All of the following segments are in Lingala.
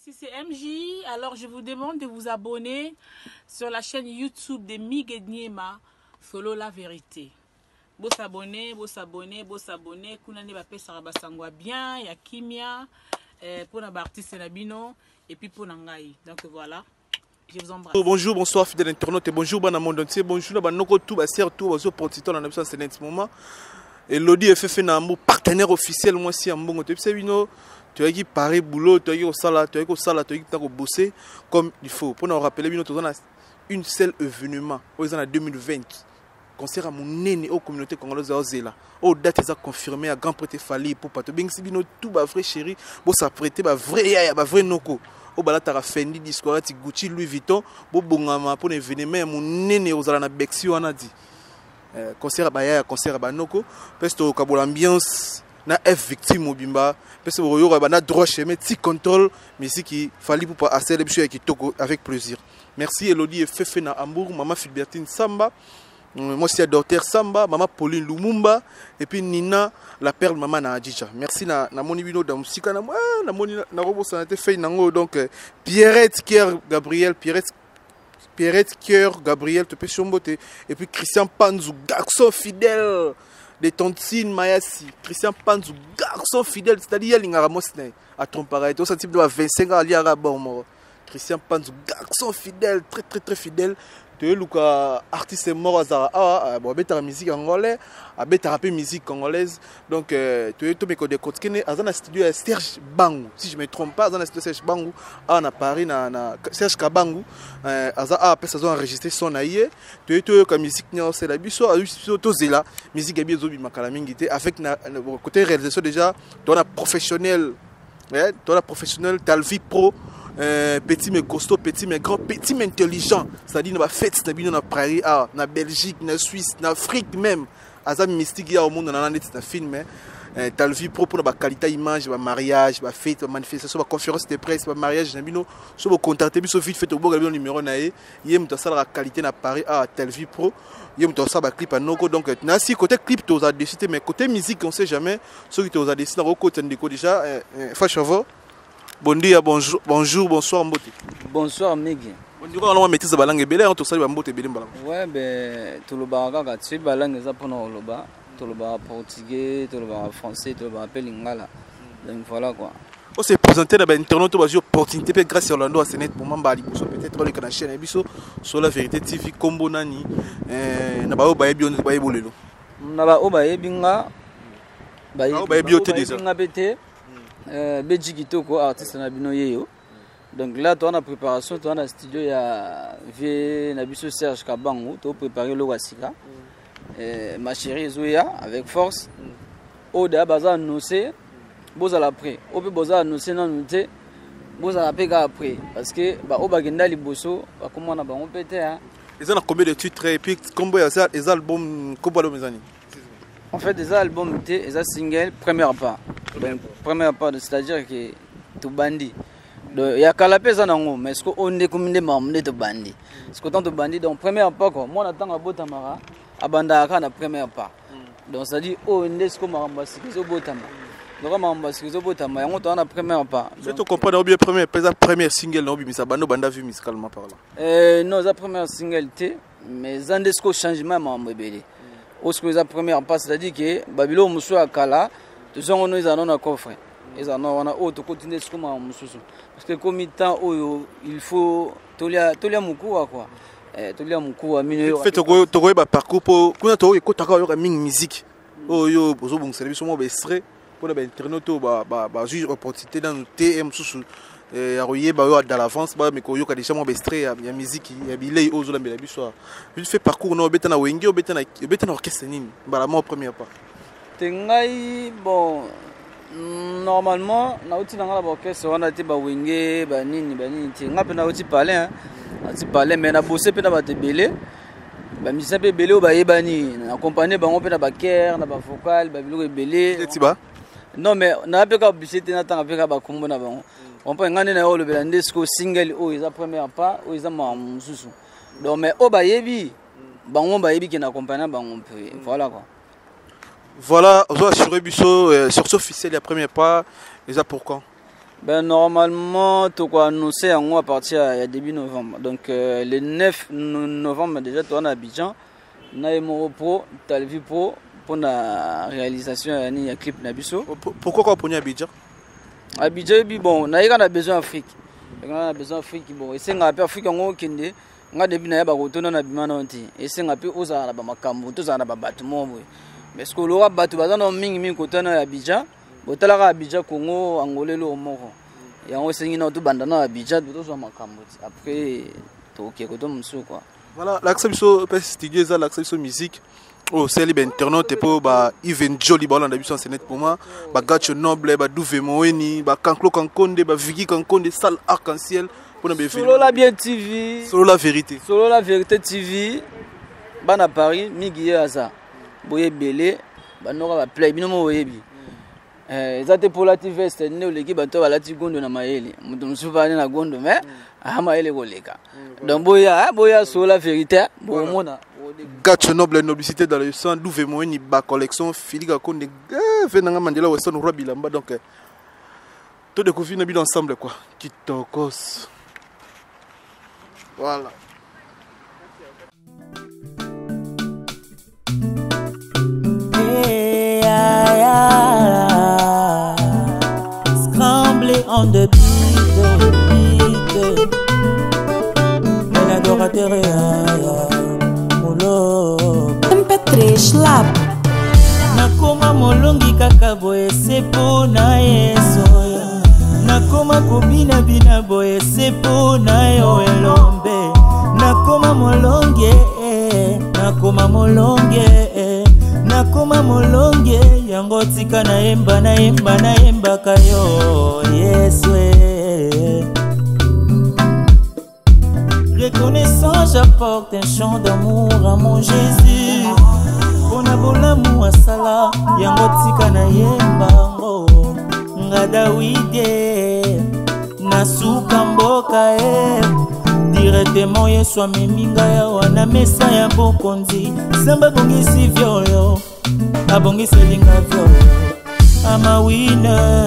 Ici c'est MJ, alors je vous demande de vous abonner sur la chaîne YouTube de Mig Niema, Solo la vérité. Vous s'abonner, Kuna ne bapé sarabasangwa bien, ya kimia, pour nos artistes nabino, et puis pour Nangaï. Donc voilà. Je vous embrasse. Bonjour, bonsoir fidèles internautes et bonjour dans le monde entier. Bonjour dans le tout, bonjour pour Tito dans ce moment. Et Lodi FF Nambo, partenaire officiel, moi aussi en bon côté. Tu as dit pareil boulot, tu as dit au sala, tu as dit au sala, tu as dit au bosser comme il faut. Pour nous rappeler, tu as une seule événement, en 2020. Concert à mon néné aux communautés congolaises à Ozela. Aux dates est confirmé à grand prêtre Fali pour pas te bien si bino tout ba vrai chéri, bon ça prêter ba vrai ya ba vrai noko. Au balata Fendi Discorati Gucci Louis Vuitton, bo bongama pour événement mon néné Ozala na Bexi on a dit. Concert ba concert ba noko, parce que ka l'ambiance na F victime obimba, parce que yo ba na droit chemin ti contrôle musique qui Fali pour pas assez les qui toko avec plaisir. Merci Elodie et Fefe na Hambourg, maman Philbertine Samba. Moi c'est docteur Samba, maman Pauline Lumumba et puis Nina la perle maman na Adija. Merci na moni bino da musika na moi na moni na robo santé fait nango donc Pierrette Cœur Gabriel te peut chomboter et puis Christian Panzou garçon fidèle de Tontine Mayasi. Christian Panzou garçon fidèle c'est-à-dire lingara mosne à tromparait au type de 25 ans ali arabon. Christian Panzou garçon fidèle très fidèle. Tu es artiste mort à la musique angolaise, à la musique congolaise. Donc, tu es tout mes côtés à un studio Serge Bangou. Si je ne me trompe pas, dans un studio Serge Bangou, à Paris, Serge Kabangou, à personne enregistré son aïe. Tu es tout comme musique, c'est la biso, la musique est bien zobie avec côté réalisation déjà, tu es professionnel, Talvi Pro. Petit mais costaud, petit mais grand, petit mais intelligent. C'est-à-dire, on fait na Paris, na Belgique, na Suisse, na Afrique même. Azam mystique, il y a au monde, on a un film. T'as le vie propre, la qualité image, le mariage, la fête, la manifestation, la conférence de presse, le mariage, si vous contactez, si vous faites le numéro, il y a la qualité na Paris, t'as le vie pro. Il y a un clip à Noko. Donc, si côté clip, tu as décidé, mais côté musique, on ne sait jamais. Ceux qui ont décidé, déjà, Fachavo. Bon dia, bonjour, bonsoir Mbote. Bonsoir Migi. On dit qu'on maîtrise la langue belé, on te salue Mbote belé mbala. Ouais, ben tout le baraga, tu sais, la langue est pour nous là-bas. Tout le baraga portugais, tout le baraga français, tout le baraga lingala. Donc voilà quoi. On s'est présenté dans l'internet, on a eu l'opportunité grâce à Orlando à Sénète pour m'emballer peut-être dans la chaîne Ebiso sur la vérité TV Combo Nani. Na ba o ba ebi on ba ebolelo. Na ba o ba ebinga. Ba ebi o te déjà. Belgique Toko artiste na bino yeyo. Donc là tu as la préparation, tu as un studio ya V Nabiso Serge Kabangu, tu as préparé le Wasika. Ma chérie Zoya avec force. Oda baza annoncé boza la après. Ope boza annoncé na nuté. Boza la pega après parce que ba obagenda liboso ba comment na bango pété hein. Ils ont combien de titres et puis combien les albums combo mes années. En fait, des albums, des singles, première part. Première part, c'est-à-dire que tu bandis. Il y a Kalapé, mais est-ce qu'on est comme des membres de bandits? Est-ce qu'on est bandit? Donc, première part, moi, j'attends à Botamara, à Bandaka, la première part. Donc, c'est-à-dire, on est comme un ambassadeur au Botama. Donc, un ambassadeur au Botama, on est la première part. Je te comprends, on est la première single, on est la bande vu musicalement par là. Non, la première single, mais il y a un changement, mais Osko la première part, c'est-à-dire que Babylone Moussou à Kala, tous ceux qui ont un coffre. Ils ont un autre continuer comme un Moussou. Parce que comme il faut tout les moukoua quoi. Tout les moukoua mineur. Fait tu as parcours pour quand tu as une musique. Oh yo, pour bon service moi extrait pour les internautes ba juge opportunité dans TM sous aroyer ba dans l'avance ba mais ko yo ka déjà moi extrait ya musique ya bilei ozo la mbela biso. Je fais parcours no beta na wenge beta na orchestre nini. Ba la première part. Tengai bon normalement na uti na ngala ba orchestre on a été ba wenge ba nini tenga pe na uti parler hein. Uti parler mais na bosser pe na ba tebele. Ba misa pe belé o ba yebani accompagner bango pe na ba caire na ba vocal ba biloko ebele. Tiba. Non mais na pe ka bisete na tanga pe ka ba kombo na bango. On peut ngane na yo le belandesco single o isa première part o isa ma mususu. Donc mais o ba yebi bango ba yebi qui na accompagner bango pe voilà quoi. Voilà, on va assurer Busso sur officiel la première part et ça pour quand? Ben, normalement, tout quoi annoncé en mois à partir à début novembre. Donc, le 9 novembre, déjà, tu es à Abidjan. On a mon pro, tu as le vu pro pour la réalisation de clip Nabiso. Pourquoi on a Abidjan? Abidjan, bon, on a besoin d'Afrique. On a besoin d'Afrique. Bon, et c'est un peu Afrique en haut qui est. On a depuis na ba retourner na bimanonti. Et c'est un peu aux arabes makambo, tous arabes bâtiment. Mais ce que l'aura battu, bazan en ming côté na Abidjan. Botalaka Abidjan Congo angolais lo moko. Et on essaye na tout bandana Abidjan tous en makambo. Après, tout qui est côté musu quoi. Voilà, l'accès sur studio ça l'accès sur musique. Oh, c'est les internautes pour ba even joli ba on a vu sur net pour moi. Ba Gacho Noble, ba Douve Moeni, ba Kanklo Kankonde, ba Vigi Kankonde, salle arc-en-ciel. Solo la bien TV. Solo la vérité. Solo la vérité TV. Bana Paris, Miguel Aza. Boye Belé, banora ba play bino mo yebi. Zate pour la TV c'est né l'équipe bato ba la tigondo na maeli. Mutu musubane na gondo mais ama ele koleka. Donc boya solo la vérité, bo mona. Gacho Noble noblicité dans le sang Douve Moeni ba collection Filiga Konde venanga Mandela Weston Roi Bilamba donc tout découvrir na bi ensemble quoi. Kitokos. Voilà. Scramblé en deux beats. Un adorateur MP3 Schlap. Nakoma molongi kaka boye sepo na yeso. Nakoma kobina bina boye sepo na yo elombe. Nakoma molonge, nakoma molonge, nakoma molonge. Yango tika na emba kayo yeswe. Reconnaissant, j'apporte un chant d'amour à mon Jésus. Bonabola muasala, yango tika na yemba. Dawide nasuka mboka directement yesu ameminga ya wana mesa ya bokonzi samba bongisi vyoyo abongisi linga vyoyo amawina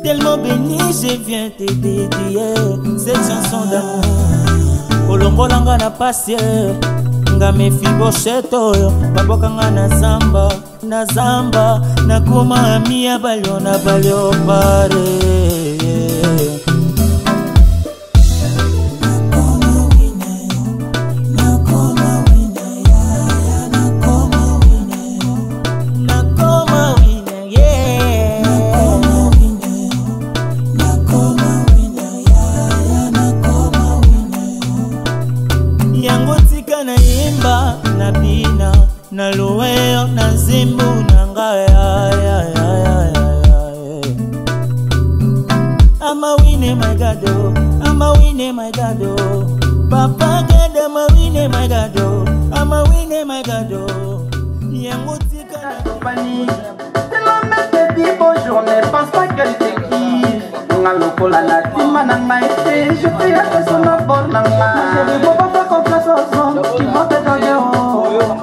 tellement béni je viens te dédier cette chanson d'amour olongolanga na pasie nga mefi bosheto babokanga na zamba nakoma amia balio na balio pare yango tika na yemba na bina na lower na zimbu na ngaya ama wine my god ama wine my god papa god ama wine my god ama wine my god yango tika na compagnie tellement baby bonjour ne pense pas qu'elle te kiffe ngalokola la tima na ngai je fais attention na bord na ngai faut pas faire confiance aux hommes qui vont te draguer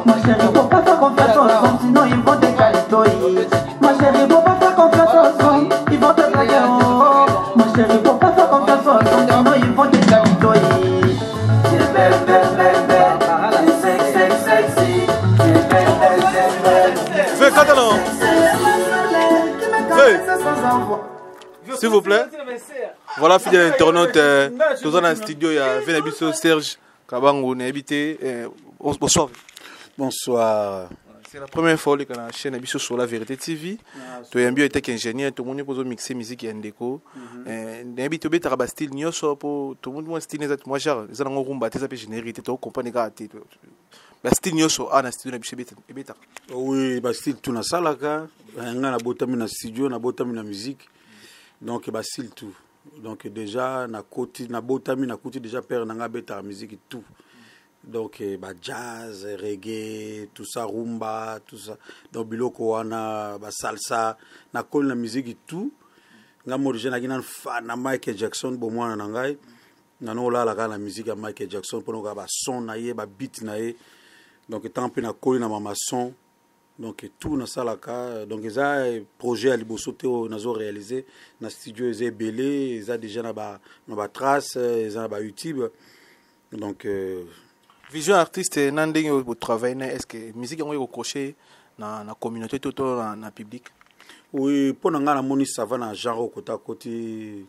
ma chérie faut pas faire confiance aux hommes sinon ils vont te calitoyer ma chérie faut pas faire confiance aux hommes ils vont te draguer ma chérie faut pas faire confiance aux hommes sinon ils vont te calitoyer c'est belle c'est sexy c'est belle fais Catalan s'il vous plaît. Voilà, fidèle internaute, tous dans le studio, il y a Venabiso Serge Kabango, habité. Bonsoir. Bonsoir. C'est la première fois que la chaîne Abisso sur la Vérité TV. Tu es un ingénieur, tout le monde peut mixer musique et déco. N'habite pas à Bastille, ni au pour tout le monde style exact. Moi, j'ai un rumba, tu as générité, tu comprends les Bastille, ni au à studio Abisso. Oui, Bastille, tout na salaka. On a botamine na studio, na botamine na musique. Donc Bastille tout. Donc déjà na côté na botamine na côté déjà père na beta musique et tout. Donc jazz, reggae, tout ça, rumba, tout ça. Donc biloko wana, salsa, na kol na musique et tout. Nga morigine na fan na Michael Jackson bo mwana na ngai. Na no la la musique à Michael Jackson pour nga ba son na ye, ba beat na ye. Donc tant pe na kol na mama son donc tout na salaka donc eza projet à liboso te nazo réaliser na studio eza belé eza déjà na ba trace eza na ba YouTube donc vision artiste na ndenge au travail est-ce que musique yango cocher na communauté toto na public. Oui, pour nga na moni ça va na genre côté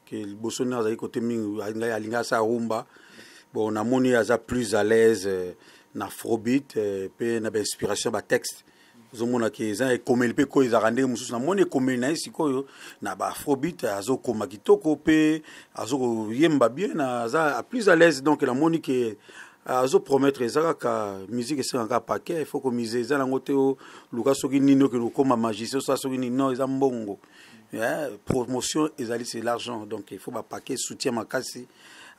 que liboso na za côté mingi alinga sa rumba bon na moni aza plus à l'aise na afrobeat pe na ba inspiration ba texte zomona ke za ekomeli pe ko ezaka ndenge mosusu na moni ekomeli na ye sikoyo na ba afrobeat azokoma kitoko pe azokoyemba bien aza plus à l'aise donc na moni ke azopromettre ezaka musique esengaka paquet il faut que mise eza nango te luka soki nini ke lokoma magicien ça soki nini non eza mbongo promotion ezali c'est l'argent donc il faut ba paquet soutien makasi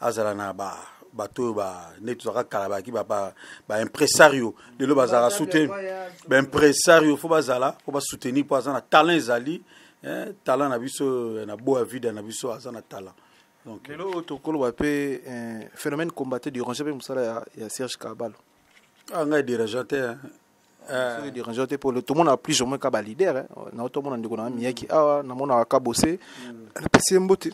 azala na bato ba netu zaka kala ba ki ba impresario lelo bazala soutenir ba impresario faut bazala faut ba soutenir pour azana talent ezali talent na biso na boa vida na biso azana talent donc lelo tokolo ba pe phénomène combatté du ranger musala ya Serge Kabalo nga dirigeante dirigeante pour le tout le monde a plus ou moins ka ba leader na tout le monde ndiko na miyaki awa na mona ka bosser na pesi mbote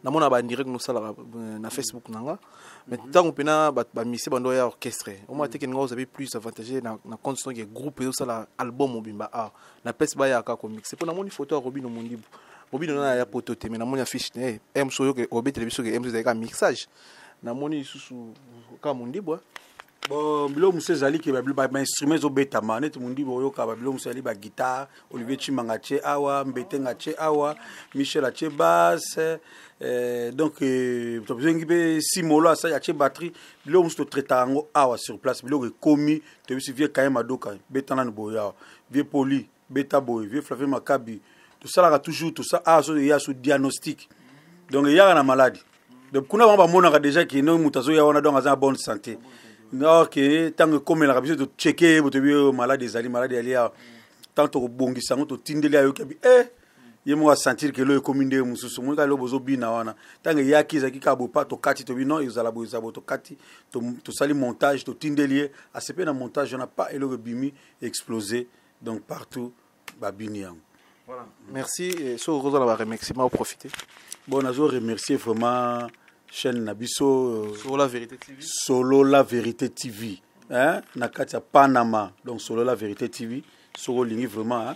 na mona ba direct no sala na Facebook nanga mais tant pena ba misi bando ya orchestre au moins te que vous avez plus avantagé na condition que groupe yo sala album obimba na pesi ba ya ka ko mixer pour na moni photo ya Robino Mondibu Robino na ya poto te mais na moni affiche M so yo que obi télévision que M so ka mixage na moni susu ka Mondibu bon bilo muso ezali ke ba instruments obetama net Mondibu oyoka ba bilo muso ali ba guitare Olivier Chimanga che awa Mbetenga che awa Michel ache basse donc tu besoin que simolo ça ya che batterie bilo muso traiter ngo awa sur place bilo ke komi te bi vie quand même adoka betana no boya vie poli beta boy vie Flavie Makabi tout ça là toujours tout ça so ya sous diagnostic donc il y a una maladie donc kuna ba mona déjà que no mutazo ya wana donc en bonne santé non que tant que comme la rabise de checker vous te malade des ali malade ali tant to bongisa ngo to tindeli ayo kabi yemo sentir que le commune mususu mo ka lo bozo bina wana tant que yakiza ki ka bo pa to kati to bino izala bo izabo to kati to sali montage to tindeli a sepe na montage on a pas et le bimi explosé donc partout babini yango. Voilà. Merci et so roza la remerciement au profiter. Bon nazo remercier vraiment chaîne Nabiso Solo la vérité TV. Solo la vérité TV hein na kati ya Panama donc Solo la vérité TV solo lingi vraiment hein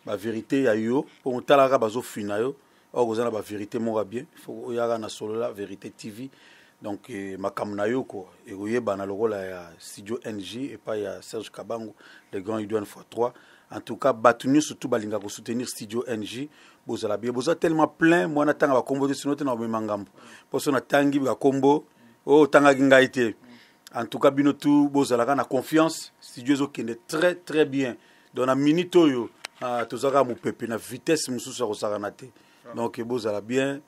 ba vérité ya yo pour talaka bazo fina yo ozana ba vérité mora bien faut yaka na Solo la vérité TV donc makamna yo ko e oyeba na lokola ya studio NJ et pas ya Serge Kabango le grand Idouane x3 en tout cas batunu surtout balinga ko soutenir studio NJ bozala bien boza tellement plein moi na tanga ba kombo de sinote na bemangambo poso na tangi ba kombo tanga gingaite en tout cas bino tout bozala na confiance studio zo kende très très bien dans la minute oyo tozaka mo pepe na vitesse mususu ko saranate donc bozala bien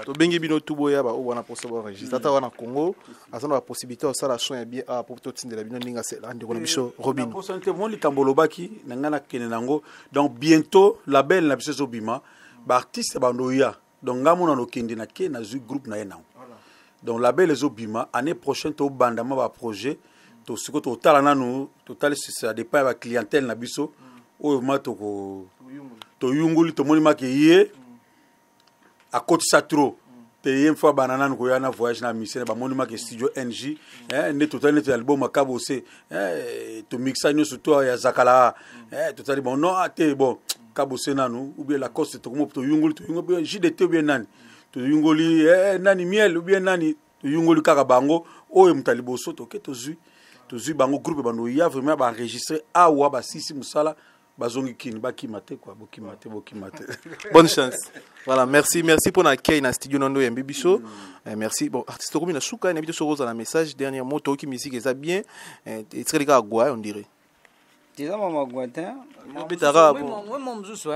to bengi bino tout boya ba wana poso ba registre ata wana Congo azana la possibilité ça la soin bien pour to tindela bino ninga c'est là ndeko na biso Robin possibilité mon likambolobaki nangana kene nango donc bientôt label na biso zobima ba artiste bandoya donc ngamona no kende na ke na zu groupe na yena donc label ezobima année prochaine to bandama ba projet to siko to tala nanu total ça dépend ba clientèle na biso o mato ko to yunguli to moni makiye à côté ça trop une fois banana ko yana voyage na mission ba monima ke studio NJ ne total net album akabo c'est to mixa no surtout ya zakala total bon non ate bon kabo c'est nanu ou bien la coste to comme to yungoli bien JDT bien nani to yungoli nani miel ou bien nani to yungoli kaka bango o mtalibo soto ke to zu bango groupe bando ya vraiment ba enregistrer awa ba sisi musala bazongi kini bakimate quoi bokimate. Bonne chance. Voilà, merci pour l'accueil dans studio Nondo et Mbibiso. Merci. Bon, artiste comme na souka na biso rose na message dernièrement to qui musique est bien et très les gars quoi on dirait. Déjà mama gwatin. Bitara bon. Moi mon mzusu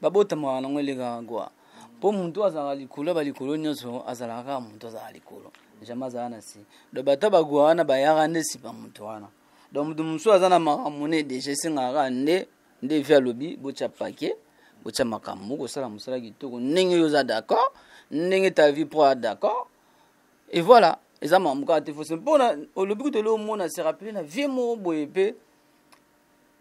babota mwana ngwele ga gwa. Po muntu azala likolo balikolo nyoso azala ka muntu azala likolo. Jama zana si. Do bataba gwana bayaka ndesi pa muntu wana. Donc muso azana makamune déjà singaka nde via lobby bocha paquet bocha makamu ko sala musala kitoko ndenge yoza d'accord ndenge ta vie pour d'accord et voilà ezama muka te faut simpona au lobby ko te lo mona se rappeler na vie mo boyepe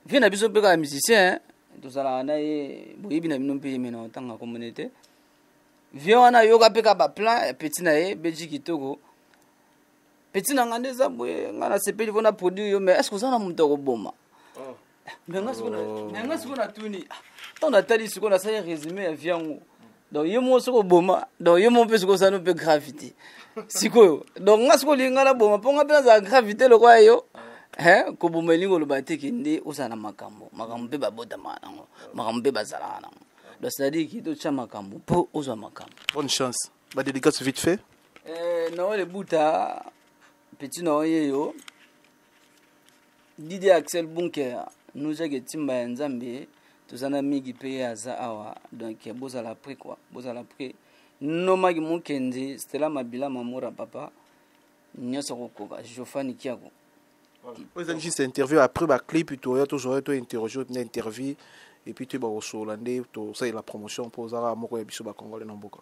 vie na biso mpe kaka musicien tozalaka na ye boyebi na bino mpe ye mena otanga communauté vie wana yoka mpe kaka baplan ya peti na ye beji kitoko peti na nga nde eza boye nga na sepeli mpona produit yo mais est ce que oza na moto akoboma mais nga sikoyo natuni ntango natali sikoyo nasali résumé ya vie yango donc ye mo soko boma donc ye mo mpe sikoyo osali mpe gravité sikoyo donc nga sikoyo linga na boma mpo nga mpe nazala gravité lokola yo koboma elingi oloba te kende ozala na makambo mpe babotama nango makambo mpe bazalaka nango donc c'est-à-dire ki totya makambo mpo ozwa makambo. Bonne chance. Dédicace vite fait. Nao lebuta petit nao yeyo Didier Axel Bunker nous a timba ya nzambe tozana migi pe aza awa donc bozala après quoi bozala après no magi mukende Stella Mabila Mamora papa nyoso kokoka Jofani Kiako. Vous avez juste interview après le clip, puis tu aurais interrogé une interview et puis tu vas au Solandais, ça la promotion pour Zara Moko et Bisoba Congolais Namboka.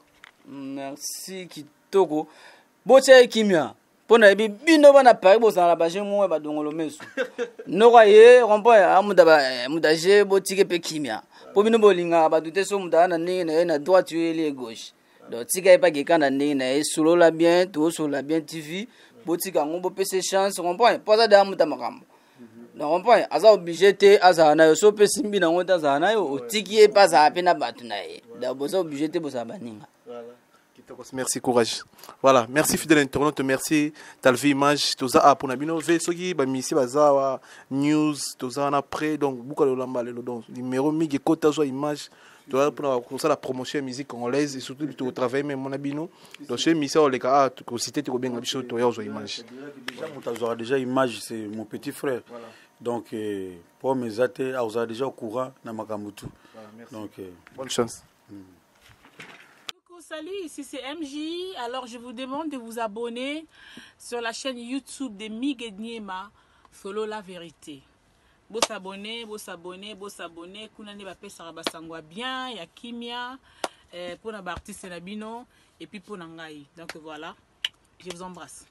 Merci Kitoko. Botia Kimia. Pona bino bana pari bozala la baje mo ba dongolo mesu. Noko ye rompo ya mudaje botike pe Kimia. Po bino bolinga ba dute so mudana na droite et gauche. Donc tika pas que kana na solo la bien, to solo la bien TV. Botika ngombo pese chance comprend pas ça da muta makambo donc comprend aza obligé te aza na yo so pese mbi na ngota za na yo otiki pas za pena batu na ye da boza obligé te boza baninga. Voilà. Merci courage. Voilà, merci fidèle internaute, merci Talvi image toza pour na bino ve soki ba misi baza news toza na près donc beaucoup de lamba le donc numéro migi kota zo image pour ça la promotion de la musique congolaise et surtout pour travailler même mon abino donc chez Missa les cas que cité tu bien biso to yazo image déjà mon déjà image c'est mon petit frère voilà. Donc pour mes athées on déjà au courant na makambutu donc bonne chance. Salut, ici c'est MJ. Alors je vous demande de vous abonner sur la chaîne YouTube de Mig Niema Follow la vérité. Bo s'abonner, kuna ne ba pesa ba sangwa bien ya kimia pour na ba artiste na bino et puis pour na ngai. Donc voilà, je vous embrasse.